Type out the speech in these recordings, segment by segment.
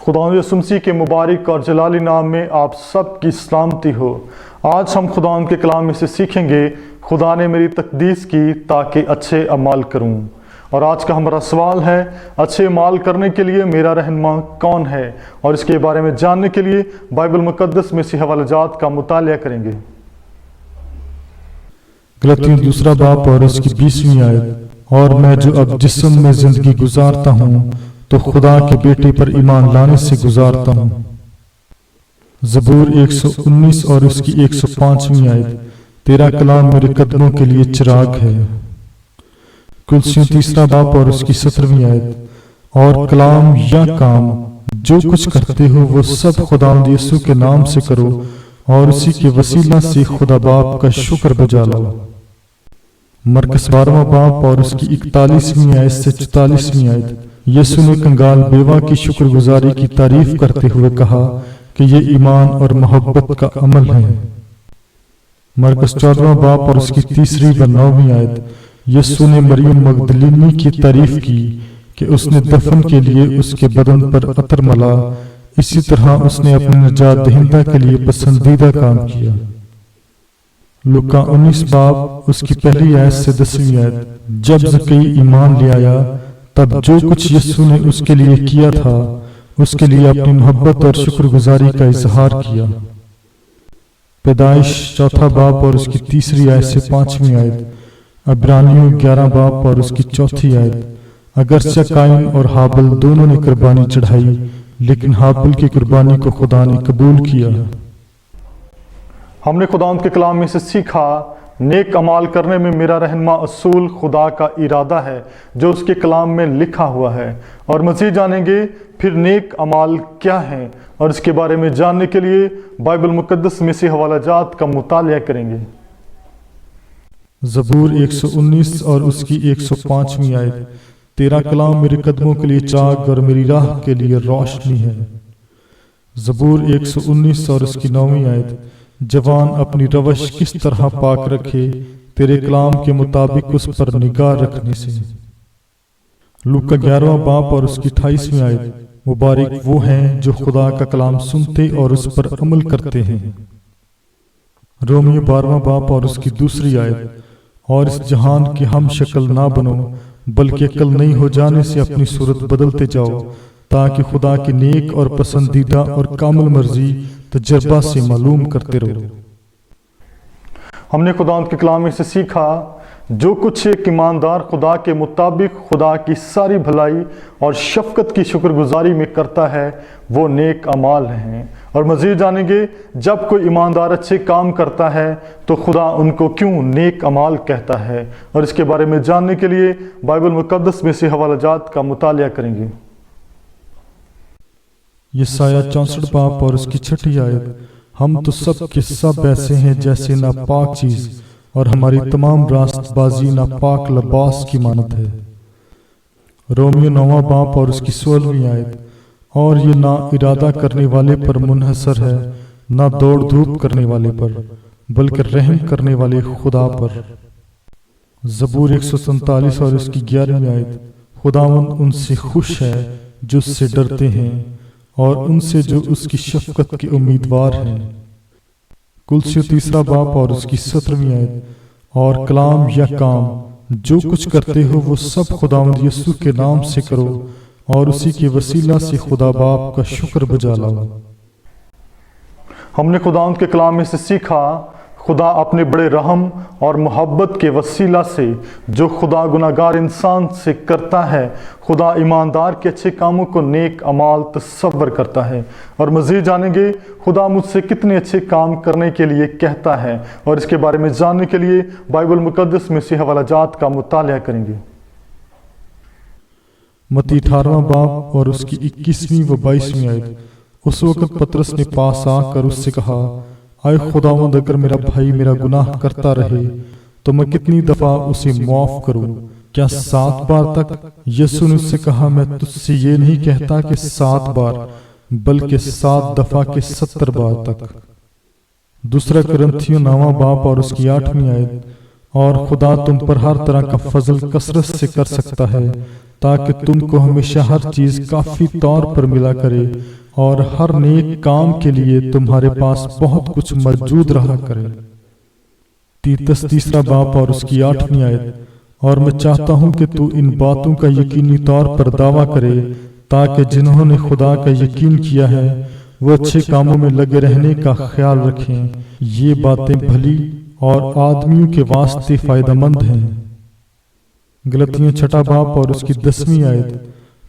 खुदा यीशु मसीह के मुबारक और जलाली नाम में आप सब की सलामती हो। आज हम खुदा के कलाम में से सीखेंगे, खुदा ने मेरी तकदीस की ताकि अच्छे अमाल करूं। और आज का हमारा सवाल है, अच्छे अमाल करने के लिए मेरा रहनुमा कौन है? और इसके बारे में जानने के लिए बाइबल मुकद्दस में से हवालाजात का मुतालिया करेंगे। गलतियों 2 बाब और उसकी 20वीं आयत। और मैं जो अब जिस्म में जिंदगी गुजारता हूँ तो खुदा के बेटे पर ईमान लाने से गुजारता हूँ। ज़बूर 119 और उसकी 105वीं आयत। तेरा कलाम मेरे कदमों के लिए चिराग है। कुलसियों 3 बाब और उसकी 17वीं आयत। और कलाम या काम जो कुछ करते हो वो सब खुदावंद यीशु के नाम से करो और उसी के वसीला से खुदा बाप का शुक्र बजा लाओ। मरकस 12वां बाब और उसकी 41वीं आयत से 44वीं आयत। यीशु ने कंगाल बेवा की शुक्रगुजारी की तारीफ करते हुए कहा कि ये ईमान और मोहब्बत का अमल है। मरकस 14वां बाब और उसकी 3री व 9वीं आयत। यीशु ने मरियम मगदलीनी की तारीफ की कि उसने दफन के लिए उसके बदन पर अतर मला। इसी तरह उसने अपने निजात दहिंदा के लिए पसंदीदा काम किया। लूका 19 बाब उसकी पहली आयत से 10वीं आयत। जब ज़कई ईमान ले आया तब जो कुछ यीशु ने उसके लिए किया था उसके लिए अपनी मोहब्बत और शुक्रगुजारी का इजहार किया। पैदाइश 4 बाब और उसकी 3री आयत से 5वीं आयत। इब्रानियों 11 बाब और उसकी 4थी आयत। अगरचे काइन और हाबिल दोनों ने कुर्बानी चढ़ाई, लेकिन हाबिल की कुर्बानी को खुदा ने कबूल किया। हमने खुदा के कलाम में से सीखा, नेक अमाल करने में मेरा रहनुमा असूल खुदा का इरादा है जो उसके कलाम में लिखा हुआ है। और मज़ीद जानेंगे फिर नेक अमाल क्या हैं, और इसके बारे में जानने के लिए बाइबल मुकद्दस में से हवालाजात का मुतालिया करेंगे। ज़बूर 119 और उसकी 105वीं आयत। तेरा कलाम मेरे कदमों के लिए चाक और मेरी राह के लिए रोशनी है। ज़बूर 119 और उसकी 9वीं आयत। जवान अपनी रवश किस तरह पाक रखे तेरे कलाम के मुताबिक उस पर निगाह रखने से। लूका 11वां बाब और उसकी 28वीं आयत। मुबारक वो हैं जो खुदा का कलाम सुनते और उस पर अमल करते हैं। रोमियो 12वां बाब और उसकी 2री आयत। और इस जहान की हम शक्ल ना बनो बल्कि अक्ल नहीं हो जाने से अपनी सूरत बदलते जाओ ताकि खुदा की नेक और पसंदीदा और कामिल मर्जी तजर्बा से मालूम करते रहो। हमने खुदा के कलाम में से सीखा, जो कुछ एक ईमानदार खुदा के मुताबिक खुदा की सारी भलाई और शफकत की शुक्रगुजारी में करता है वो नेक अमाल हैं। और मज़ीद जानेंगे, जब कोई ईमानदार अच्छे काम करता है तो खुदा उनको क्यों नेक अमाल कहता है। और इसके बारे में जानने के लिए बाइबल मुकद्दस में से हवालाजात का मुतालिया करेंगे। यशायाह 64 बाब और उसकी 6ठी आयत। हम तो सब के सब ऐसे हैं जैसे नापाक चीज, और हमारी तमाम रास्तबाजी नापाक लिबास की मानत है। रोमियो 9वां बाब और उसकी 16वीं आयत। और ये ना इरादा करने वाले पर मुनहसर है, ना दौड़ धूप करने वाले पर, बल्कि रहम करने वाले खुदा पर। ज़बूर 147 और उसकी 11वीं आयत। खुदावंद उनसे खुश है जो उससे डरते हैं और उनसे जो उसकी शफकत के उम्मीदवार हैं। कुलसियों 3 बाब और उसकी 17वीं आयत। और कलाम या काम जो कुछ करते हो वो सब खुदावंद यीशु के नाम से करो और उसी के वसीला से खुदा बाप का शुक्र बजा लाओ। हमने खुदा के कलाम में से सीखा, खुदा अपने बड़े रहम और मोहब्बत के वसीला से जो खुदा गुनाहगार इंसान से करता है, खुदा ईमानदार के अच्छे कामों को नेक अमाल तस्वर करता है। और मज़ीद जानेंगे, खुदा मुझसे कितने अच्छे काम करने के लिए कहता है। और इसके बारे में जानने के लिए बाइबल मुकद्दस में से हवालाजात का मुतालिया करेंगे। मत्ती 18वां बाब और उसकी 21वीं व 22वीं आयत। उस वक्त पतरस ने पास आकर उससे कहा, आए खुदावंद, अगर मेरा भाई मेरा गुनाह करता रहे तो मैं कितनी दफा उसे माफ करूं? क्या 7 बार तक? यीशु ने उससे कहा, मैं तुझसे ये नहीं कहता कि 7 बार, बल्कि 7 दफा के 70 बार तक। 2 कुरिन्थियों 9वां बाब और उसकी 8वीं आयत। اور خدا تم پر ہر طرح کا فضل کثرت سے کر سکتا ہے تاکہ تم کو ہمیشہ ہر چیز کافی طور پر ملا کرے اور ہر نیک کام کے لیے تمہارے پاس بہت کچھ موجود رہا کرے۔ تیتس 3 باب اور اس کی 8ویں آیت۔ اور میں چاہتا ہوں کہ تو ان باتوں کا یقینی طور پر دعویٰ کرے تاکہ جنہوں نے خدا کا یقین کیا ہے وہ اچھے کاموں میں لگے رہنے کا خیال رکھیں۔ یہ باتیں بھلی اور آدمیوں کے واسطے فائدہ مند ہیں۔ غلطیوں 6 باب اور اس کی 10ویں آیت۔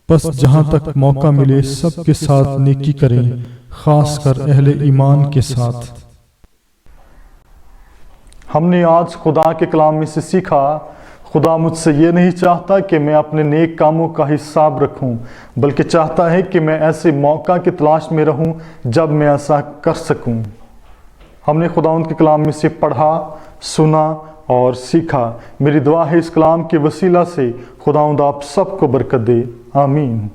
پس جہاں تک موقع ملے سب کے ساتھ نیکی کریں، خاص کر اہل ایمان کے ساتھ۔ ہم نے آج خدا کے کلام میں سے سیکھا، خدا مجھ سے یہ نہیں چاہتا کہ میں اپنے نیک کاموں کا حساب رکھوں، بلکہ چاہتا ہے کہ میں ایسے موقع کی تلاش میں رہوں جب میں ایسا کر سکوں۔ ہم نے خداوند کے کلام میں سے پڑھا، سنا اور سیکھا۔ میری دعا ہے اس کلام کے وسیلہ سے خداوند آپ سب کو برکت دے۔ آمین۔